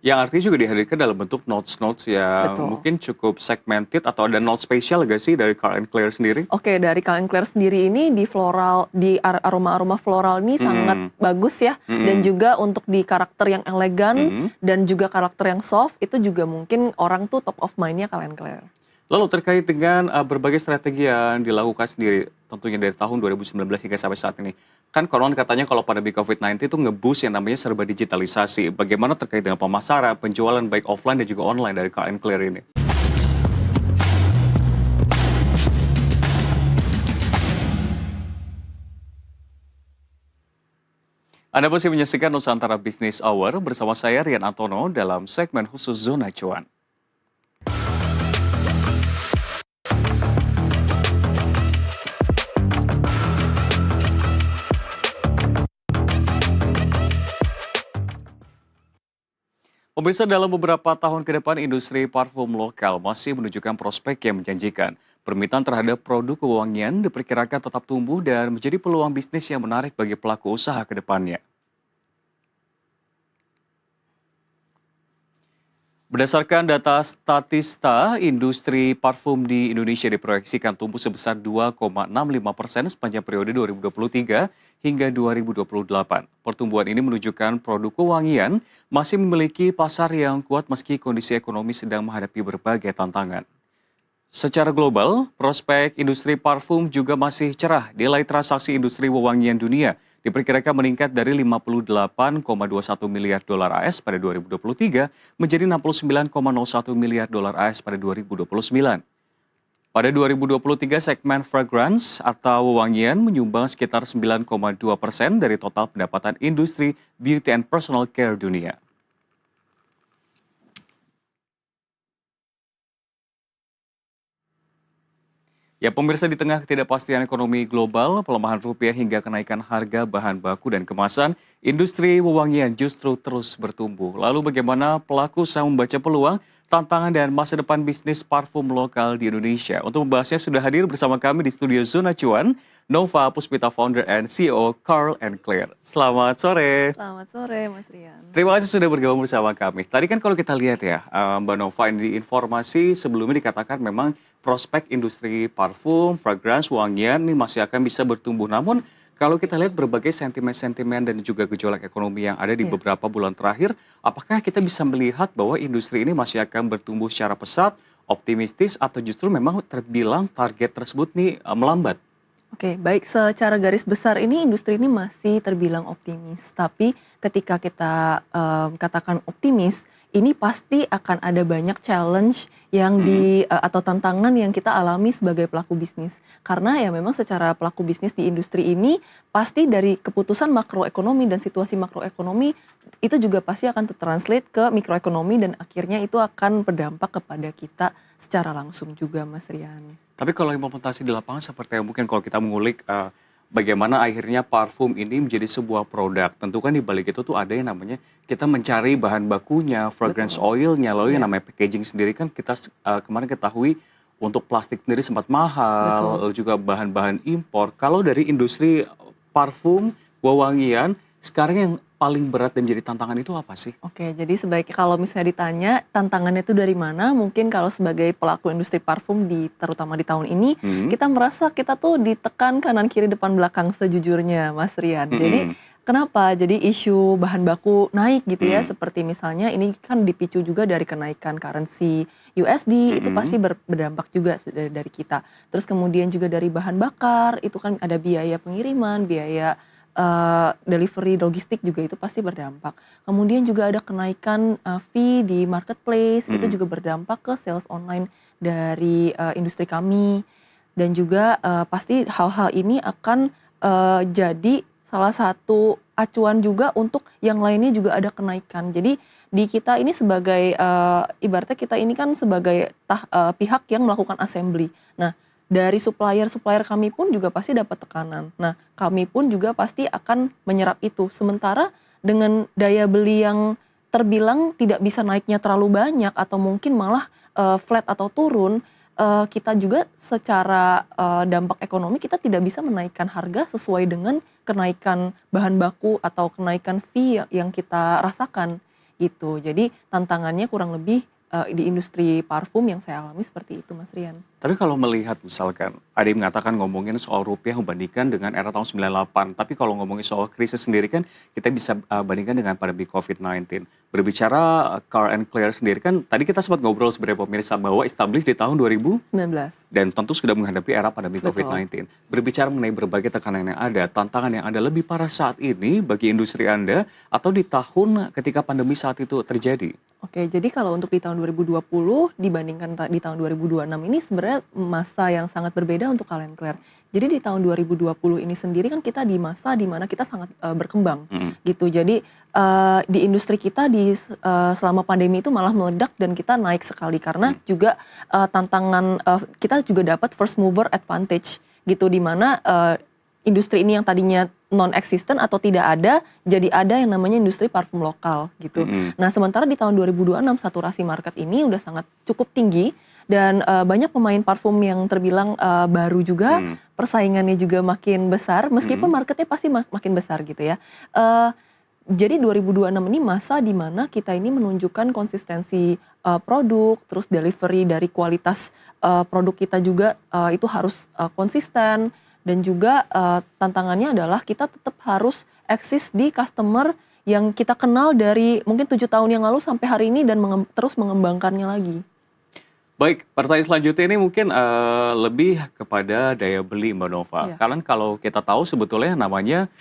Yang artinya juga dihadirkan dalam bentuk notes-notes yang Betul. mungkin cukup segmented atau ada note spesial nggak sih dari Carl and Claire sendiri? Oke, dari Calvin Klein sendiri ini di floral, di aroma-aroma floral ini sangat Mhm, bagus ya, dan mhm, juga untuk di karakter yang elegan mhm. dan juga karakter yang soft, itu juga mungkin orang tuh top of mind-nya Calvin Klein. Lalu terkait dengan, berbagai strategi yang dilakukan sendiri, tentunya dari tahun 2019 hingga sampai saat ini. Kan konon katanya kalau pandemi COVID-19 itu nge-boost yang namanya serba digitalisasi. Bagaimana terkait dengan pemasaran, penjualan baik offline dan juga online dari Carl and Claire ini? Anda masih menyaksikan Nusantara Business Hour bersama saya Rian Antono dalam segmen khusus Zona Cuan. Pemirsa, dalam beberapa tahun ke depan, industri parfum lokal masih menunjukkan prospek yang menjanjikan. Permintaan terhadap produk kewangian diperkirakan tetap tumbuh dan menjadi peluang bisnis yang menarik bagi pelaku usaha ke depannya. Berdasarkan data Statista, industri parfum di Indonesia diproyeksikan tumbuh sebesar 2,65% sepanjang periode 2023 hingga 2028. Pertumbuhan ini menunjukkan produk kewangian masih memiliki pasar yang kuat meski kondisi ekonomi sedang menghadapi berbagai tantangan. Secara global, prospek industri parfum juga masih cerah. Nilai transaksi industri wewangian dunia diperkirakan meningkat dari 58,21 miliar dolar AS pada 2023 menjadi 69,01 miliar dolar AS pada 2029. Pada 2023, segmen fragrance atau wewangian menyumbang sekitar 9,2% dari total pendapatan industri beauty and personal care dunia. Ya, pemirsa, di tengah ketidakpastian ekonomi global, pelemahan rupiah hingga kenaikan harga bahan baku dan kemasan, industri wewangian justru terus bertumbuh. Lalu bagaimana pelaku usaha membaca peluang, tantangan dan masa depan bisnis parfum lokal di Indonesia? Untuk membahasnya sudah hadir bersama kami di studio Zona Cuan, Nova Puspita, founder and CEO Carl and Claire. Selamat sore. Selamat sore Mas Rian. Terima kasih sudah bergabung bersama kami. Tadi kan kalau kita lihat ya, Mbak Nova, ini di informasi sebelumnya dikatakan memang prospek industri parfum, fragrance, wangian ini masih akan bisa bertumbuh. Namun kalau kita lihat berbagai sentimen-sentimen dan juga gejolak ekonomi yang ada di Iya. beberapa bulan terakhir, apakah kita bisa melihat bahwa industri ini masih akan bertumbuh secara pesat, optimistis, atau justru memang terbilang target tersebut nih melambat? Oke, baik, secara garis besar ini industri ini masih terbilang optimis. Tapi ketika kita katakan optimis, ini pasti akan ada banyak challenge yang Mhm. atau tantangan yang kita alami sebagai pelaku bisnis. Karena ya memang secara pelaku bisnis di industri ini pasti dari keputusan makroekonomi dan situasi makroekonomi itu juga pasti akan tertranslate ke mikroekonomi dan akhirnya itu akan berdampak kepada kita secara langsung juga, Mas Rian. Tapi kalau implementasi di lapangan seperti yang mungkin kalau kita mengulik, bagaimana akhirnya parfum ini menjadi sebuah produk. Tentu kan di balik itu tuh ada yang namanya kita mencari bahan bakunya, fragrance Betul. oil-nya, lalu yang Iya, namanya packaging sendiri kan kita kemarin ketahui untuk plastik sendiri sempat mahal, betul. lalu juga bahan-bahan impor. Kalau dari industri parfum, wewangian, sekarang yang paling berat dan menjadi tantangan itu apa sih? Oke, jadi sebaiknya kalau misalnya ditanya tantangannya itu dari mana, mungkin kalau sebagai pelaku industri parfum terutama di tahun ini, Mhm, kita merasa kita tuh ditekan kanan kiri depan belakang sejujurnya, Mas Rian. Jadi mhm, kenapa? Jadi isu bahan baku naik gitu ya, mhm, seperti misalnya ini kan dipicu juga dari kenaikan currency USD, itu pasti mhm, berdampak juga dari kita. Terus kemudian juga dari bahan bakar, itu kan ada biaya pengiriman, biaya delivery logistik juga itu pasti berdampak. Kemudian juga ada kenaikan, fee di marketplace, itu mhm. juga berdampak ke sales online dari, industri kami. Dan juga, pasti hal-hal ini akan, jadi salah satu acuan juga untuk yang lainnya juga ada kenaikan. Jadi di kita ini sebagai, ibaratnya kita ini kan sebagai pihak yang melakukan assembly. Nah, dari supplier-supplier kami pun juga pasti dapat tekanan. Nah, kami pun juga pasti akan menyerap itu. Sementara dengan daya beli yang terbilang tidak bisa naiknya terlalu banyak atau mungkin malah, flat atau turun, kita juga secara, dampak ekonomi kita tidak bisa menaikkan harga sesuai dengan kenaikan bahan baku atau kenaikan fee yang kita rasakan, gitu. Jadi tantangannya kurang lebih di industri parfum yang saya alami seperti itu, Mas Rian. Tapi kalau melihat misalkan, ada yang mengatakan ngomongin soal rupiah membandingkan dengan era tahun 98, tapi kalau ngomongin soal krisis sendiri kan kita bisa bandingkan dengan pandemi COVID-19. Berbicara Car and Clear sendiri kan, tadi kita sempat ngobrol sebenarnya pemirsa bahwa established di tahun 2000 19. dan tentu sudah menghadapi era pandemi Betul. COVID-19. Berbicara mengenai berbagai tekanan yang ada, tantangan yang ada lebih parah saat ini bagi industri Anda atau di tahun ketika pandemi saat itu terjadi? Oke, jadi kalau untuk di tahun 2020 dibandingkan di tahun 2026 ini sebenarnya masa yang sangat berbeda untuk Calendar Clear. Jadi di tahun 2020 ini sendiri kan kita di masa di mana kita sangat berkembang gitu. Jadi di industri kita selama pandemi itu malah meledak dan kita naik sekali karena juga tantangan kita juga dapat first mover advantage gitu, di mana industri ini yang tadinya non-existent atau tidak ada, jadi ada yang namanya industri parfum lokal gitu. Nah, sementara di tahun 2026 saturasi market ini udah sangat cukup tinggi dan banyak pemain parfum yang terbilang baru juga, persaingannya juga makin besar meskipun marketnya pasti makin besar gitu ya. Jadi 2026 ini masa di mana kita ini menunjukkan konsistensi produk, terus delivery dari kualitas produk kita juga itu harus konsisten. Dan juga tantangannya adalah kita tetap harus eksis di customer yang kita kenal dari mungkin 7 tahun yang lalu sampai hari ini dan terus mengembangkannya lagi. Baik, pertanyaan selanjutnya ini mungkin lebih kepada daya beli Mbak Nova. Iya. Karena kalau kita tahu sebetulnya namanya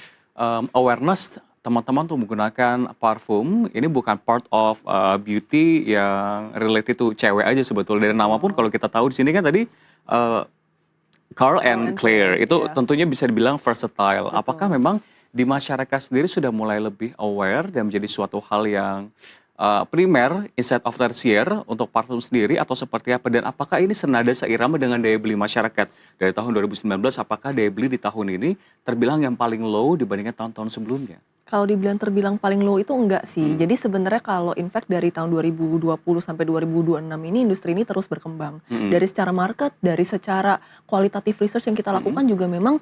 awareness teman-teman tuh menggunakan parfum ini bukan part of beauty yang related to cewek aja sebetulnya. Dan nama pun kalau kita tahu di sini kan tadi Car and Clear itu iya. tentunya bisa dibilang versatile. Betul. Apakah memang di masyarakat sendiri sudah mulai lebih aware dan menjadi suatu hal yang primer instead of tertiary untuk parfum sendiri atau seperti apa? Dan apakah ini senada seirama dengan daya beli masyarakat dari tahun 2019? Apakah daya beli di tahun ini terbilang yang paling low dibandingkan tahun-tahun sebelumnya? Kalau dibilang terbilang paling low itu enggak sih. Jadi sebenarnya kalau in fact dari tahun 2020 sampai 2026 ini industri ini terus berkembang. Dari secara market, dari secara kualitatif research yang kita lakukan juga memang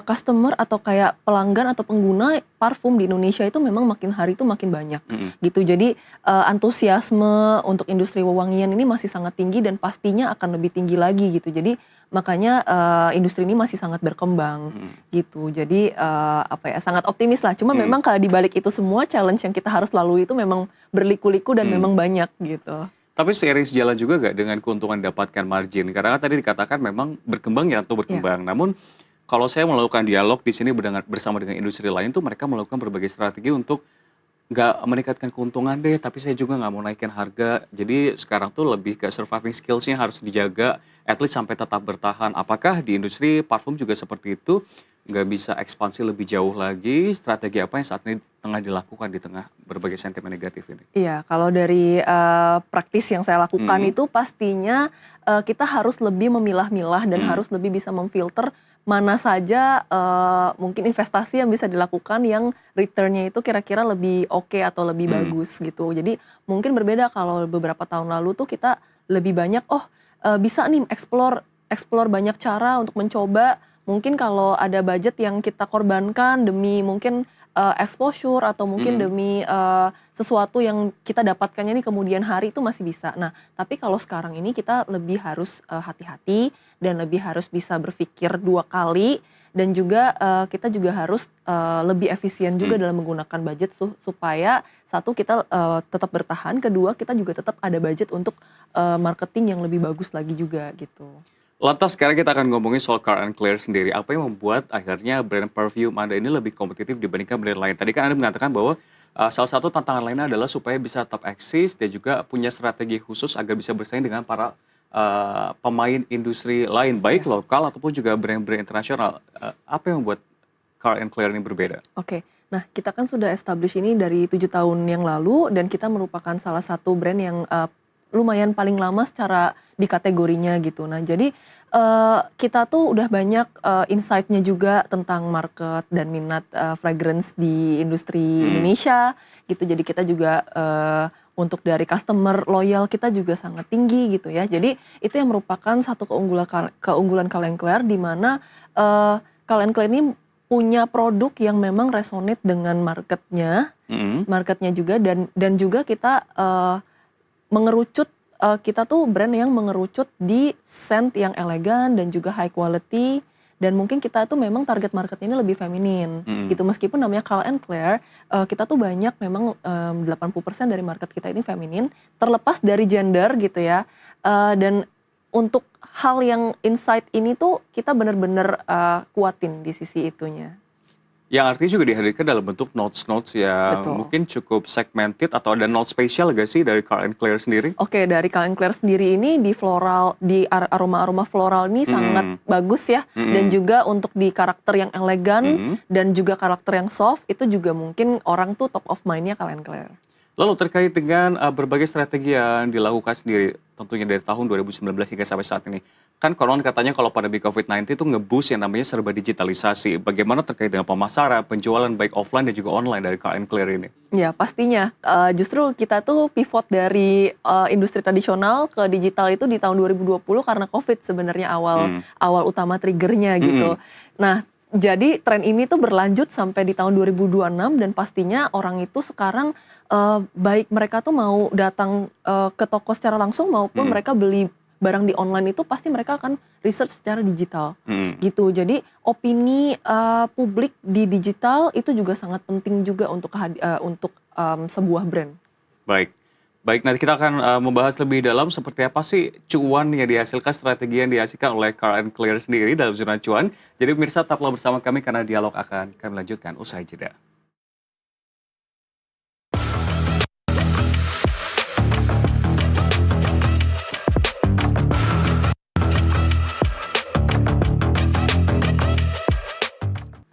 customer atau kayak pelanggan atau pengguna parfum di Indonesia itu memang makin hari itu makin banyak gitu. Jadi antusiasme untuk industri wewangian ini masih sangat tinggi dan pastinya akan lebih tinggi lagi gitu. Jadi makanya industri ini masih sangat berkembang gitu. Jadi sangat optimis lah. Cuma memang kalau dibalik itu semua challenge yang kita harus lalui itu memang berliku-liku dan memang banyak gitu. Tapi seiring sejalan juga gak dengan keuntungan dapatkan margin? Karena tadi dikatakan memang berkembang ya atau berkembang. Namun kalau saya melakukan dialog di sini bersama dengan industri lain tuh mereka melakukan berbagai strategi untuk nggak meningkatkan keuntungan deh, tapi saya juga nggak mau naikin harga. Jadi sekarang tuh lebih ke surviving skills-nya harus dijaga, at least sampai tetap bertahan. Apakah di industri parfum juga seperti itu? Nggak bisa ekspansi lebih jauh lagi? Strategi apa yang saat ini tengah dilakukan di tengah berbagai sentimen negatif ini? Iya, kalau dari praktis yang saya lakukan itu pastinya kita harus lebih memilah-milah dan harus lebih bisa memfilter mana saja mungkin investasi yang bisa dilakukan yang return-nya itu kira-kira lebih oke atau lebih bagus gitu. Jadi mungkin berbeda kalau beberapa tahun lalu tuh kita lebih banyak bisa nih explore banyak cara untuk mencoba. Mungkin kalau ada budget yang kita korbankan demi mungkin exposure atau mungkin demi sesuatu yang kita dapatkannya nih kemudian hari itu masih bisa. Nah, tapi kalau sekarang ini kita lebih harus hati-hati dan lebih harus bisa berpikir 2 kali dan juga kita juga harus lebih efisien juga dalam menggunakan budget supaya satu kita tetap bertahan, kedua kita juga tetap ada budget untuk marketing yang lebih bagus lagi juga gitu. Lantas sekarang kita akan ngomongin soal Car and Clear sendiri. Apa yang membuat akhirnya brand perfume Anda ini lebih kompetitif dibandingkan brand lain? Tadi kan Anda mengatakan bahwa salah satu tantangan lainnya adalah supaya bisa tetap eksis dan juga punya strategi khusus agar bisa bersaing dengan para pemain industri lain, baik lokal ataupun juga brand-brand internasional. Apa yang membuat Car and Clear ini berbeda? Oke. Nah, kita kan sudah establish ini dari 7 tahun yang lalu dan kita merupakan salah satu brand yang lumayan paling lama secara di kategorinya gitu. Nah, jadi kita tuh udah banyak insight-nya juga tentang market dan minat fragrance di industri Indonesia gitu. Jadi kita juga untuk dari customer loyal kita juga sangat tinggi gitu ya. Jadi itu yang merupakan satu keunggulan Calendar Clear di mana Calendar Clear ini punya produk yang memang resonate dengan marketnya Mhm. marketnya juga, dan juga kita mengerucut, kita tuh brand yang mengerucut di scent yang elegan dan juga high quality, dan mungkin kita tuh memang target market ini lebih feminin Mhm. gitu. Meskipun namanya Carl and Claire, kita tuh banyak memang 80% dari market kita ini feminin, terlepas dari gender gitu ya. Dan untuk hal yang insight ini tuh kita bener-bener kuatin di sisi itunya. Yang artinya juga dihadirkan dalam bentuk notes-notes yang Betul. mungkin cukup segmented atau ada note spesial gak sih dari Carl and Claire sendiri? Oke, dari Calvin Klein sendiri ini di floral, di aroma-aroma floral ini sangat Mhm. bagus ya, dan Mhm. juga untuk di karakter yang elegan Mhm. dan juga karakter yang soft itu juga mungkin orang tuh top of mind-nya Calvin Klein. Lalu terkait dengan berbagai strategi yang dilakukan sendiri, tentunya dari tahun 2019 hingga sampai saat ini. Kan konon katanya kalau pandemi COVID-19 itu nge-boost yang namanya serba digitalisasi. Bagaimana terkait dengan pemasaran, penjualan baik offline dan juga online dari Carl and Claire ini? Ya pastinya, justru kita tuh pivot dari industri tradisional ke digital itu di tahun 2020 karena Covid sebenarnya awal Mhm. awal utama triggernya gitu. Mhm. Nah, jadi tren ini tuh berlanjut sampai di tahun 2026, dan pastinya orang itu sekarang, baik mereka tuh mau datang ke toko secara langsung maupun Mhm. mereka beli barang di online itu pasti mereka akan research secara digital Mhm. gitu. Jadi opini publik di digital itu juga sangat penting juga untuk sebuah brand. Baik. Baik, nanti kita akan membahas lebih dalam seperti apa sih cuan yang dihasilkan, strategi yang dihasilkan oleh Carl and Claire sendiri dalam zona cuan. Jadi pemirsa tetaplah bersama kami karena dialog akan kami lanjutkan usai jeda.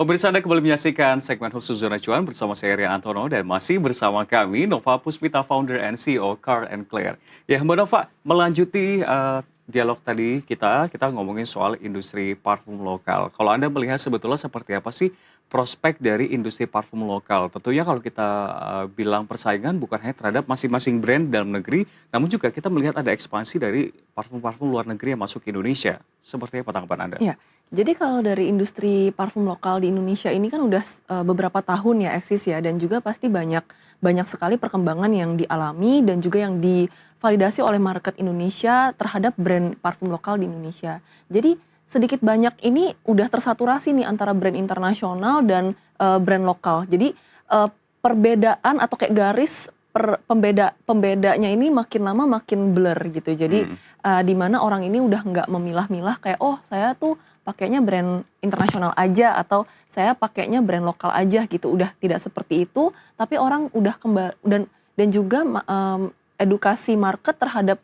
Pemirsa Anda kembali menyaksikan segmen khusus Zona Cuan bersama saya Rian Antono dan masih bersama kami Nova Puspita, founder and CEO Carl and Claire. Ya Mbak Nova, melanjuti dialog tadi kita ngomongin soal industri parfum lokal. Kalau Anda melihat sebetulnya seperti apa sih prospek dari industri parfum lokal? Tentunya kalau kita bilang persaingan bukan hanya terhadap masing-masing brand dalam negeri, namun juga kita melihat ada ekspansi dari parfum-parfum luar negeri yang masuk ke Indonesia. Seperti apa tanggapan Anda? Iya, jadi kalau dari industri parfum lokal di Indonesia ini kan udah beberapa tahun ya eksis ya, dan juga pasti banyak banyak sekali perkembangan yang dialami dan juga yang divalidasi oleh market Indonesia terhadap brand parfum lokal di Indonesia. Jadi sedikit banyak ini udah tersaturasi nih antara brand internasional dan brand lokal. Jadi perbedaan atau kayak garis pembedanya ini makin lama makin blur gitu. Jadi Hmm. di mana orang ini udah nggak memilah-milah kayak, "Oh saya tuh pakainya brand internasional aja," atau "Saya pakainya brand lokal aja," gitu. Udah tidak seperti itu, tapi orang udah dan juga edukasi market terhadap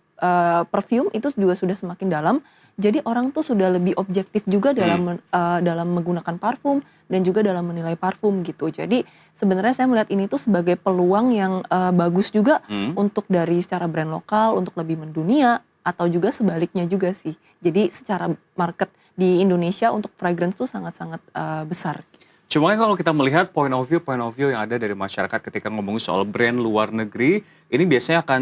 perfume itu juga sudah semakin dalam. Jadi orang tuh sudah lebih objektif juga Hmm. dalam menggunakan parfum dan juga dalam menilai parfum gitu. Jadi sebenarnya saya melihat ini tuh sebagai peluang yang bagus juga Hmm. untuk dari secara brand lokal untuk lebih mendunia, atau juga sebaliknya juga sih. Jadi secara market di Indonesia untuk fragrance tuh sangat-sangat besar. Cuma kan kalau kita melihat point of view yang ada dari masyarakat ketika ngomongin soal brand luar negeri, ini biasanya akan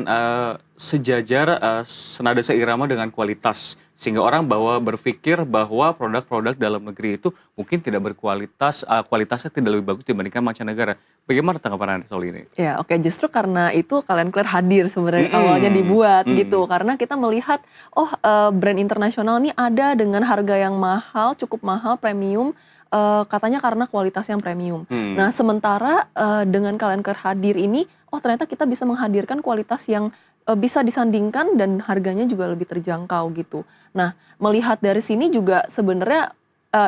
sejajar, senada seirama dengan kualitas. Sehingga orang berpikir bahwa produk-produk dalam negeri itu mungkin tidak berkualitas, kualitasnya tidak lebih bagus dibandingkan mancanegara. Bagaimana tanggapan Anda soal ini? Ya, oke, justru karena itu Calvin Klein hadir sebenarnya awalnya Mhm. dibuat Mhm. gitu. Karena kita melihat, oh, brand internasional ini ada dengan harga yang mahal, cukup mahal, premium, katanya karena kualitas yang premium. Nah, Mhm. sementara dengan Calvin Klein hadir ini, oh ternyata kita bisa menghadirkan kualitas yang bisa disandingkan dan harganya juga lebih terjangkau gitu. Nah, melihat dari sini juga sebenarnya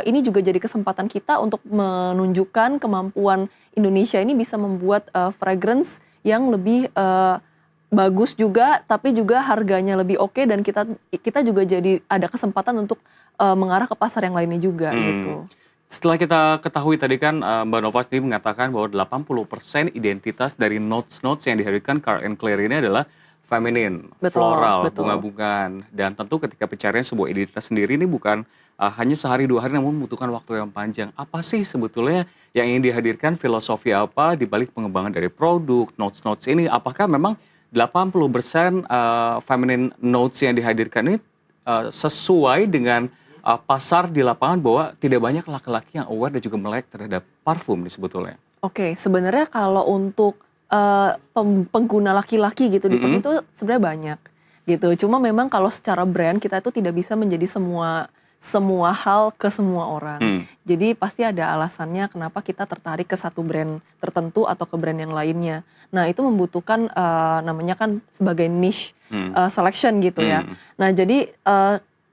ini juga jadi kesempatan kita untuk menunjukkan kemampuan Indonesia ini bisa membuat fragrance yang lebih bagus juga, tapi juga harganya lebih oke, dan kita kita juga jadi ada kesempatan untuk mengarah ke pasar yang lainnya juga Mhm. gitu. Setelah kita ketahui tadi kan, Mbak Nova sendiri mengatakan bahwa 80% identitas dari notes-notes yang dihadirkan Carl and Claire ini adalah feminin, Betul, floral, betul. bunga-bungaan. Dan tentu ketika pencarian sebuah identitas sendiri ini bukan hanya sehari 2 hari namun membutuhkan waktu yang panjang. Apa sih sebetulnya yang ingin dihadirkan, filosofi apa di balik pengembangan dari produk, notes-notes ini? Apakah memang 80% feminine notes yang dihadirkan ini sesuai dengan pasar di lapangan bahwa tidak banyak laki-laki yang aware dan juga melek terhadap parfum nih sebetulnya? Oke, sebenarnya kalau untuk, pengguna laki-laki gitu di perfume Mhm, itu sebenarnya banyak, gitu. Cuma memang kalau secara brand kita itu tidak bisa menjadi semua semua hal ke semua orang. mhm, Jadi pasti ada alasannya kenapa kita tertarik ke satu brand tertentu atau ke brand yang lainnya. Nah itu membutuhkan, namanya kan sebagai niche, mhm, selection gitu ya. mhm, Nah jadi,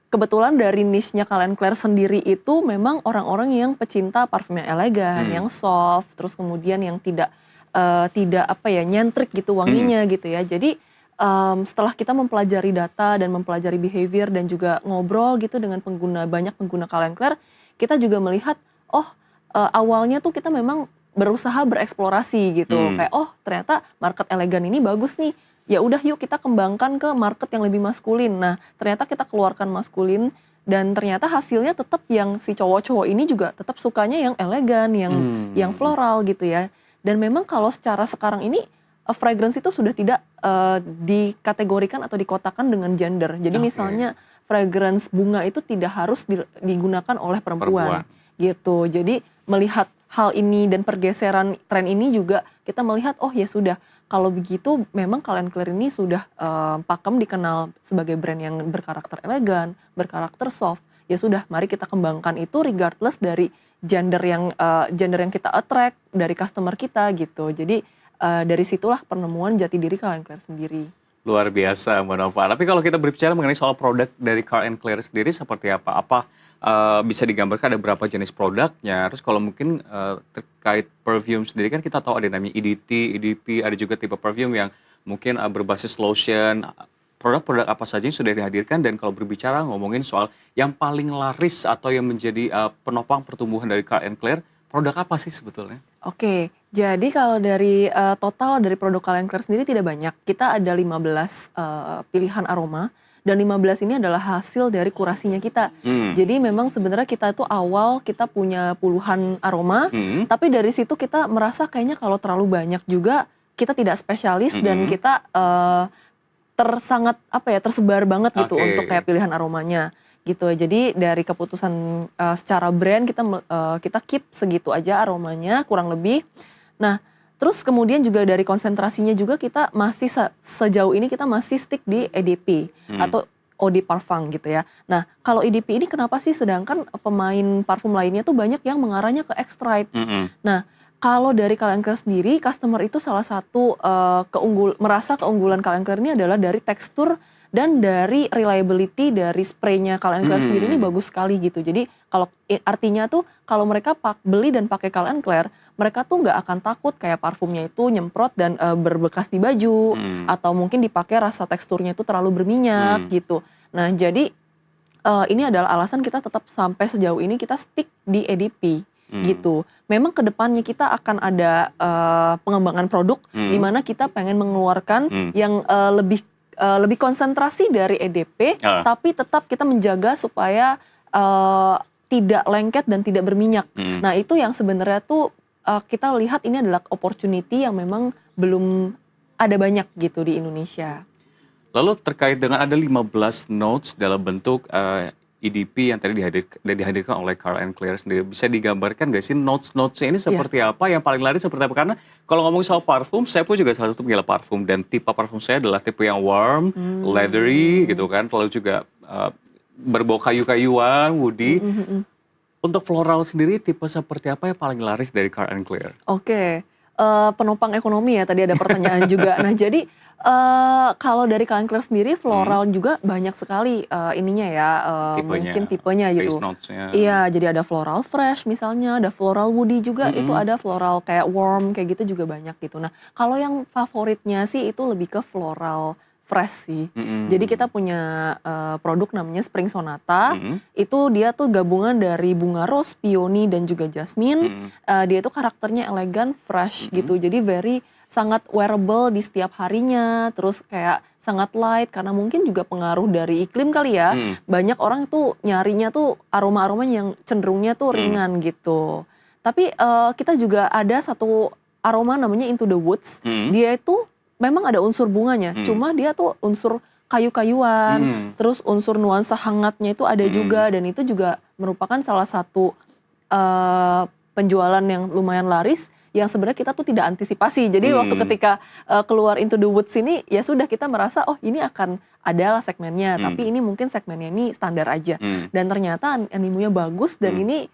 kebetulan dari niche-nya Calvin Klein sendiri itu memang orang-orang yang pecinta parfum yang elegan, mhm, yang soft, terus kemudian yang tidak apa ya, nyentrik gitu mhm, wanginya gitu ya. Jadi, setelah kita mempelajari data dan mempelajari behavior dan juga ngobrol gitu dengan banyak pengguna Calvin Klein, kita juga melihat, oh, awalnya tuh kita memang berusaha bereksplorasi gitu. mhm, Kayak, oh ternyata market elegan ini bagus nih, ya udah yuk kita kembangkan ke market yang lebih maskulin. Nah, ternyata kita keluarkan maskulin dan ternyata hasilnya tetap yang si cowok-cowok ini juga tetap sukanya yang elegan, yang mmm, floral gitu ya. Dan memang kalau secara sekarang ini, fragrance itu sudah tidak, dikategorikan atau dikotakan dengan gender. Jadi oke, misalnya fragrance bunga itu tidak harus digunakan oleh perempuan, perempuan. gitu. Jadi melihat hal ini dan pergeseran tren ini juga kita melihat, oh ya sudah, kalau begitu memang Calvin Klein ini sudah, pakem dikenal sebagai brand yang berkarakter elegan, berkarakter soft. Ya sudah, mari kita kembangkan itu regardless dari gender yang kita attract dari customer kita gitu. Jadi, dari situlah penemuan jati diri Calvin Klein sendiri. Luar biasa Mbak Nova. Tapi kalau kita berbicara mengenai soal produk dari Car& Clear sendiri seperti apa? Apa, bisa digambarkan ada berapa jenis produknya? Terus kalau mungkin, terkait perfume sendiri kan kita tahu ada namanya EDT, EDP, ada juga tipe perfume yang mungkin, berbasis lotion. Produk-produk apa saja yang sudah dihadirkan dan kalau berbicara ngomongin soal yang paling laris atau yang menjadi, penopang pertumbuhan dari Car& Clear, produk apa sih sebetulnya? Oke, jadi kalau dari, total dari produk Calvin Klein sendiri tidak banyak. Kita ada 15 pilihan aroma dan 15 ini adalah hasil dari kurasinya kita. Mmm, Jadi memang sebenarnya kita itu awal kita punya puluhan aroma, mhm, tapi dari situ kita merasa kayaknya kalau terlalu banyak juga kita tidak spesialis dan mhm, kita, sangat apa ya, tersebar banget gitu oke, untuk kayak pilihan aromanya, gitu. Jadi dari keputusan, secara brand kita keep segitu aja aromanya kurang lebih. Nah, terus kemudian juga dari konsentrasinya juga kita masih sejauh ini kita masih stick di EDP mhm, atau Eau de Parfum gitu ya. Nah, kalau EDP ini kenapa sih sedangkan pemain parfum lainnya tuh banyak yang mengarahnya ke extract. mhm, Nah, kalau dari Calvin Klein sendiri, customer itu salah satu, merasa keunggulan Calvin Klein ini adalah dari tekstur dan dari reliability dari spraynya Calvin Klein sendiri ini mhm, bagus sekali gitu. Jadi kalau artinya tuh kalau mereka beli dan pakai Calvin Klein, mereka tuh nggak akan takut kayak parfumnya itu nyemprot dan, berbekas di baju, mhm, atau mungkin dipakai rasa teksturnya itu terlalu berminyak mhm, gitu. Nah jadi, ini adalah alasan kita tetap sampai sejauh ini kita stick di EDP, mmm, gitu. Memang ke depannya kita akan ada, pengembangan produk di mhm, mana kita pengen mengeluarkan mmm, yang, lebih konsentrasi dari EDP, heeh, tapi tetap kita menjaga supaya, tidak lengket dan tidak berminyak. mhm. Nah itu yang sebenarnya tuh, kita lihat ini adalah opportunity yang memang belum ada banyak gitu di Indonesia. Lalu terkait dengan ada 15 notes dalam bentuk, EDP yang tadi dihadirkan oleh Carl and Clear sendiri, bisa digambarkan nggak sih notes-notes-nya ini Iya. seperti apa, yang paling laris seperti apa? Karena kalau ngomong soal parfum, saya pun juga salah satu penggila parfum dan tipe parfum saya adalah tipe yang warm, leathery Mmm. gitu kan, lalu juga, berbau kayu-kayuan, woody. Mhm mhm. Untuk floral sendiri tipe seperti apa yang paling laris dari Carl and Clear? Oke, penopang ekonomi ya tadi ada pertanyaan juga. Nah jadi, kalau dari Calvin Klein sendiri Mhm, floral juga banyak sekali, ininya ya, tipenya, mungkin tipenya base gitu. notes-nya. Iya, jadi ada floral fresh misalnya, ada floral woody juga, itu Mhm, ada floral kayak warm kayak gitu juga banyak gitu. Nah, kalau yang favoritnya sih itu lebih ke floral fresh sih. Jadi kita mhm, punya, produk namanya Spring Sonata, mhm, itu dia tuh gabungan dari bunga rose, peony, dan juga jasmine. mhm, Dia itu karakternya elegan, fresh mhm, gitu, jadi sangat wearable di setiap harinya, terus kayak sangat light karena mungkin juga pengaruh dari iklim kali ya. mhm, Banyak orang tuh nyarinya tuh aroma-aroma yang cenderungnya tuh mhm, ringan gitu. Tapi, kita juga ada satu aroma namanya Into the Woods, mhm, dia itu memang ada unsur bunganya, mhm, cuma dia tuh unsur kayu-kayuan, mmm, terus unsur nuansa hangatnya itu ada mhm, juga dan itu juga merupakan salah satu, penjualan yang lumayan laris, yang sebenarnya kita tuh tidak antisipasi. Jadi waktu ketika keluar Into the Woods ini, ya sudah kita merasa oh ini akan adalah segmennya, tapi ini mungkin segmennya ini standar aja. Dan ternyata animonya bagus dan ini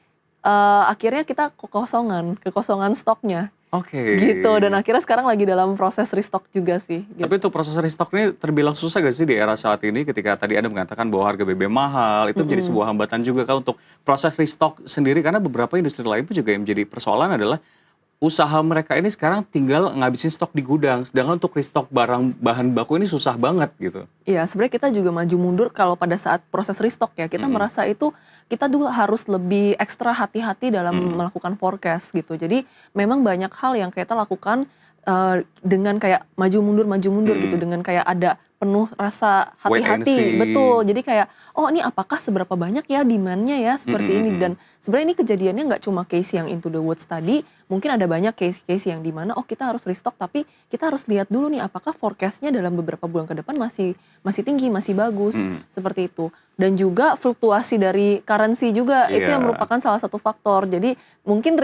akhirnya kita kekosongan stoknya. Oke. Gitu, dan akhirnya sekarang lagi dalam proses restock juga sih. Gitu. Tapi untuk proses restock ini terbilang susah gak sih di era saat ini ketika tadi Anda mengatakan bahwa harga BBM mahal, itu menjadi sebuah hambatan juga kan untuk proses restock sendiri, karena beberapa industri lain pun juga yang menjadi persoalan adalah usaha mereka ini sekarang tinggal ngabisin stok di gudang, sedangkan untuk restock barang bahan baku ini susah banget gitu. Iya, sebenarnya kita juga maju mundur kalau pada saat proses restock ya, kita merasa itu kita juga harus lebih ekstra hati-hati dalam melakukan forecast gitu. Jadi memang banyak hal yang kita lakukan dengan kayak maju mundur gitu, dengan kayak ada penuh rasa Wait and see. hati-hati, betul. Jadi kayak oh ini apakah seberapa banyak ya demand-nya ya seperti ini, dan sebenarnya ini kejadiannya nggak cuma case yang Into the Woods tadi, mungkin ada banyak case-case yang dimana oh kita harus restock tapi kita harus lihat dulu nih apakah forecast-nya dalam beberapa bulan ke depan masih tinggi, masih bagus, seperti itu. Dan juga fluktuasi dari currency juga itu yang merupakan salah satu faktor. Jadi mungkin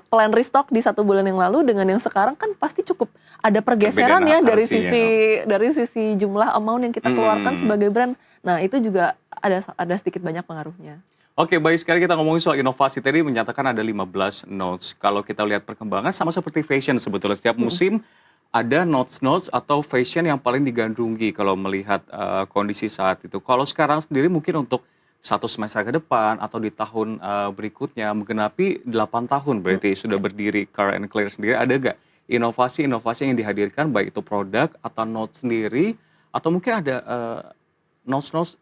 plan restock di 1 bulan yang lalu dengan yang sekarang kan pasti cukup ada pergeseran ya dari sisi jumlah amount yang kita keluarkan sebagai brand. Nah itu juga ada sedikit banyak pengaruhnya. Oke, baik sekali kita ngomongin soal inovasi. Tadi menyatakan ada 15 notes. Kalau kita lihat perkembangan sama seperti fashion sebetulnya. Setiap musim ada notes atau fashion yang paling digandrungi kalau melihat kondisi saat itu. Kalau sekarang sendiri mungkin untuk 1 semester ke depan atau di tahun berikutnya menggenapi 8 tahun berarti sudah berdiri Car and Clear sendiri, ada gak inovasi-inovasi yang dihadirkan baik itu produk atau notes sendiri atau mungkin ada notes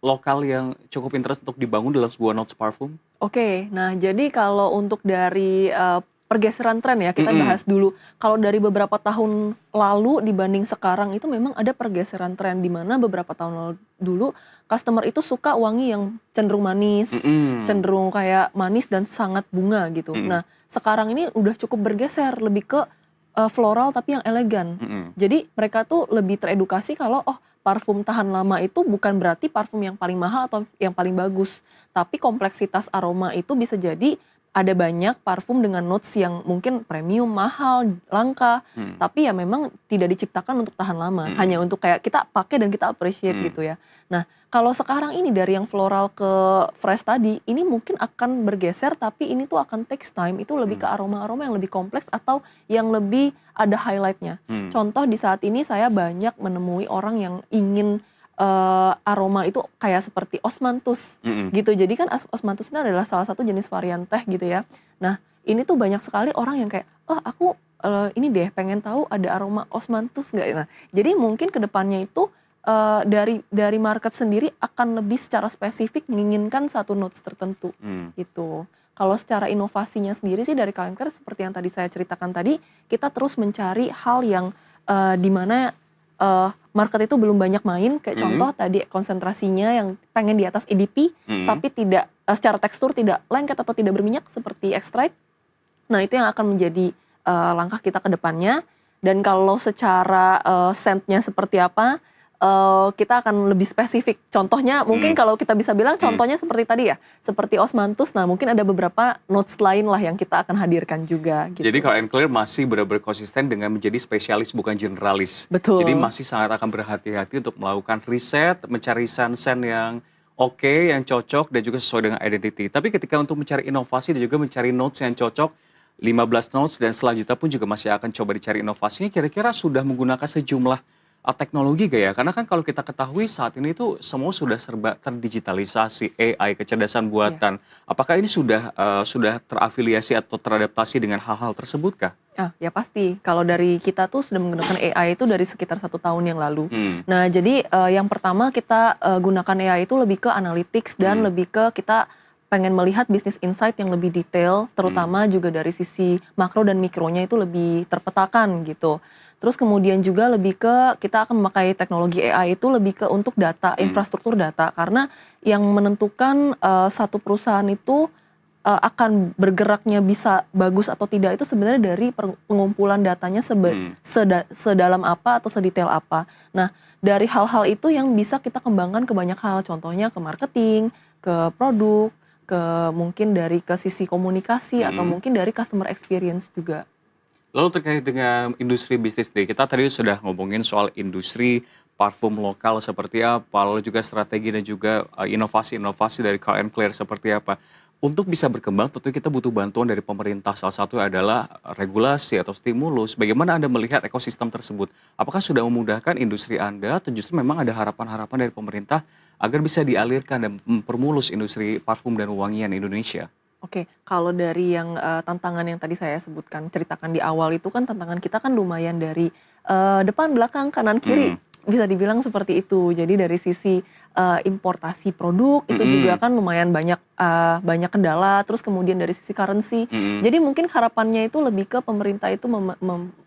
lokal yang cukup interest untuk dibangun dalam sebuah notes parfum? Oke, nah jadi kalau untuk dari pergeseran tren ya kita bahas dulu. Kalau dari beberapa tahun lalu dibanding sekarang itu memang ada pergeseran tren di mana beberapa tahun lalu dulu customer itu suka wangi yang cenderung manis, cenderung kayak manis dan sangat bunga gitu. Nah sekarang ini udah cukup bergeser lebih ke floral tapi yang elegan. Jadi mereka tuh lebih teredukasi kalau oh parfum tahan lama itu bukan berarti parfum yang paling mahal atau yang paling bagus. Tapi kompleksitas aroma itu bisa jadi ada banyak parfum dengan notes yang mungkin premium, mahal, langka. Tapi ya memang tidak diciptakan untuk tahan lama. Hanya untuk kayak kita pakai dan kita appreciate gitu ya. Nah kalau sekarang ini dari yang floral ke fresh tadi, ini mungkin akan bergeser tapi ini tuh akan takes time. Itu lebih ke aroma-aroma yang lebih kompleks atau yang lebih ada highlightnya. Contoh di saat ini saya banyak menemui orang yang ingin aroma itu kayak seperti osmanthus gitu. Jadi kan osmanthus itu adalah salah satu jenis varian teh gitu ya. Nah ini tuh banyak sekali orang yang kayak oh aku ini deh pengen tahu ada aroma osmanthus nggak. Nah jadi mungkin kedepannya itu dari market sendiri akan lebih secara spesifik menginginkan satu notes tertentu gitu. Kalau secara inovasinya sendiri sih dari Kalenker seperti yang tadi saya ceritakan tadi, kita terus mencari hal yang di mana market itu belum banyak main, kayak contoh tadi konsentrasinya yang pengen di atas EDP, tapi tidak secara tekstur tidak lengket atau tidak berminyak seperti extract. Nah itu yang akan menjadi langkah kita ke depannya. Dan kalau secara scent-nya seperti apa, kita akan lebih spesifik. Contohnya mungkin kalau kita bisa bilang contohnya seperti tadi ya, seperti osmanthus. Nah mungkin ada beberapa notes lain lah yang kita akan hadirkan juga. Gitu. Jadi Car and Clear masih benar-benar konsisten dengan menjadi spesialis bukan generalis. Betul. Jadi masih sangat akan berhati-hati untuk melakukan riset, mencari scent yang oke, yang cocok dan juga sesuai dengan identity. Tapi ketika untuk mencari inovasi dan juga mencari notes yang cocok, 15 notes dan selanjutnya pun juga masih akan coba dicari inovasinya, kira-kira sudah menggunakan sejumlah teknologi gak ya? Karena kan kalau kita ketahui saat ini tuh semua sudah serba terdigitalisasi, AI, kecerdasan buatan. Apakah ini sudah terafiliasi atau teradaptasi dengan hal-hal tersebut kah? Ya pasti. Kalau dari kita tuh sudah menggunakan AI itu dari sekitar 1 tahun yang lalu. Nah jadi yang pertama kita gunakan AI itu lebih ke analytics dan lebih ke kita pengen melihat bisnis insight yang lebih detail, terutama juga dari sisi makro dan mikronya itu lebih terpetakan gitu. Terus kemudian juga lebih ke kita akan memakai teknologi AI itu lebih ke untuk data, infrastruktur data. Karena yang menentukan satu perusahaan itu akan bergeraknya bisa bagus atau tidak itu sebenarnya dari pengumpulan datanya sedalam apa atau sedetail apa. Nah dari hal-hal itu yang bisa kita kembangkan ke banyak hal. Contohnya ke marketing, ke produk, mungkin ke sisi komunikasi atau Mhm. mungkin dari customer experience juga. Lalu terkait dengan industri bisnis nih, kita tadi sudah ngomongin soal industri parfum lokal seperti apa, lalu juga strategi dan juga inovasi-inovasi dari Car and Clear seperti apa. Untuk bisa berkembang tentu kita butuh bantuan dari pemerintah. Salah satu adalah regulasi atau stimulus. Bagaimana Anda melihat ekosistem tersebut? Apakah sudah memudahkan industri Anda atau justru memang ada harapan-harapan dari pemerintah agar bisa dialirkan dan mempermulus industri parfum dan wangian Indonesia? Oke, kalau dari yang, tantangan yang tadi saya sebutkan, ceritakan di awal itu kan tantangan kita kan lumayan dari, depan, belakang, kanan, kiri, Mhm, bisa dibilang seperti itu. Jadi dari sisi, importasi produk itu juga mhm, kan lumayan banyak kendala, terus kemudian dari sisi currency. mhm, Jadi mungkin harapannya itu lebih ke pemerintah itu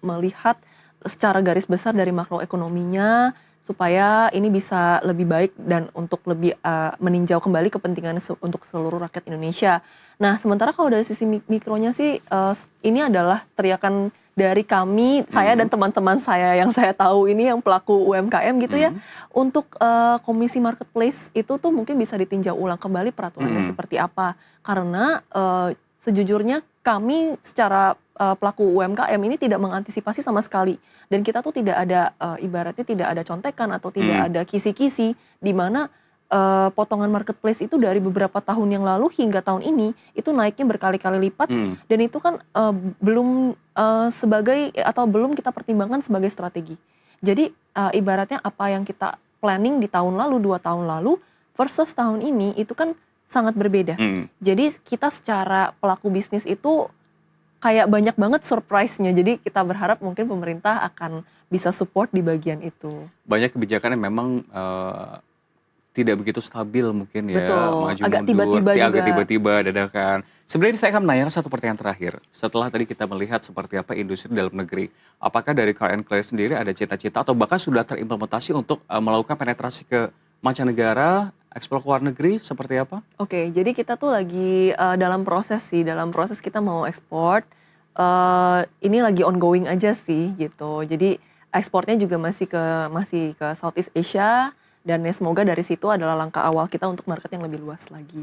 melihat secara garis besar dari makroekonominya, supaya ini bisa lebih baik dan untuk lebih, meninjau kembali kepentingan untuk seluruh rakyat Indonesia. Nah, sementara kalau dari sisi mikronya sih, ini adalah teriakan dari kami, saya dan mhm, teman-teman saya yang saya tahu ini yang pelaku UMKM gitu ya, mhm, untuk, komisi marketplace itu tuh mungkin bisa ditinjau ulang kembali peraturannya mhm, seperti apa. Karena, sejujurnya kami secara, pelaku UMKM ini tidak mengantisipasi sama sekali dan kita tuh tidak ada, ibaratnya tidak ada contekan atau tidak mhm, ada kisi-kisi di mana potongan marketplace itu dari beberapa tahun yang lalu hingga tahun ini, itu naiknya berkali-kali lipat mhm. dan itu kan, belum, sebagai atau belum kita pertimbangkan sebagai strategi. Jadi, ibaratnya apa yang kita planning di tahun lalu, 2 tahun lalu, versus tahun ini, itu kan sangat berbeda. Mhm, Jadi kita secara pelaku bisnis itu kayak banyak banget surprise-nya, jadi kita berharap mungkin pemerintah akan bisa support di bagian itu. banyak kebijakan yang memang, tidak begitu stabil mungkin ya, Betul, maju agak mundur, tiba-tiba agak juga. tiba-tiba dadakan. Sebenarnya saya akan menanyakan satu pertanyaan terakhir, setelah tadi kita melihat seperti apa industri dalam negeri, apakah dari Car and Clear sendiri ada cita-cita atau bahkan sudah terimplementasi untuk, melakukan penetrasi ke mancanegara, ekspor ke luar negeri, seperti apa? Oke, jadi kita tuh lagi, dalam proses sih, dalam proses kita mau ekspor, ini lagi ongoing aja sih gitu. Jadi ekspornya juga masih ke Southeast Asia dan ya semoga dari situ adalah langkah awal kita untuk market yang lebih luas lagi.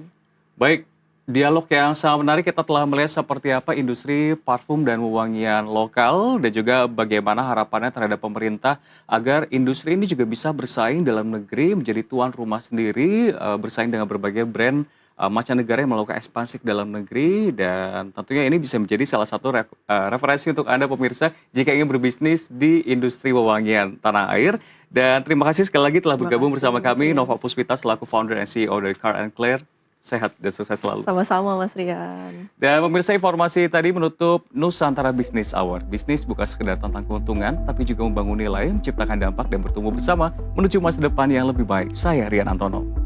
Baik, dialog yang sangat menarik kita telah melihat seperti apa industri parfum dan wewangian lokal dan juga bagaimana harapannya terhadap pemerintah agar industri ini juga bisa bersaing dalam negeri, menjadi tuan rumah sendiri, bersaing dengan berbagai brand mancanegara yang melakukan ekspansi ke dalam negeri dan tentunya ini bisa menjadi salah satu referensi untuk Anda pemirsa jika ingin berbisnis di industri wewangian tanah air. Dan terima kasih sekali lagi telah Terima bergabung kasih bersama Mas kami Rian. Nova Puspita selaku founder and CEO dari Car and Clear. Sehat dan sukses selalu. Sama-sama Mas Rian. Dan pemirsa informasi tadi menutup Nusantara Business Hour. Bisnis bukan sekedar tentang keuntungan, tapi juga membangun nilai, menciptakan dampak dan bertumbuh bersama menuju masa depan yang lebih baik. Saya Rian Antono.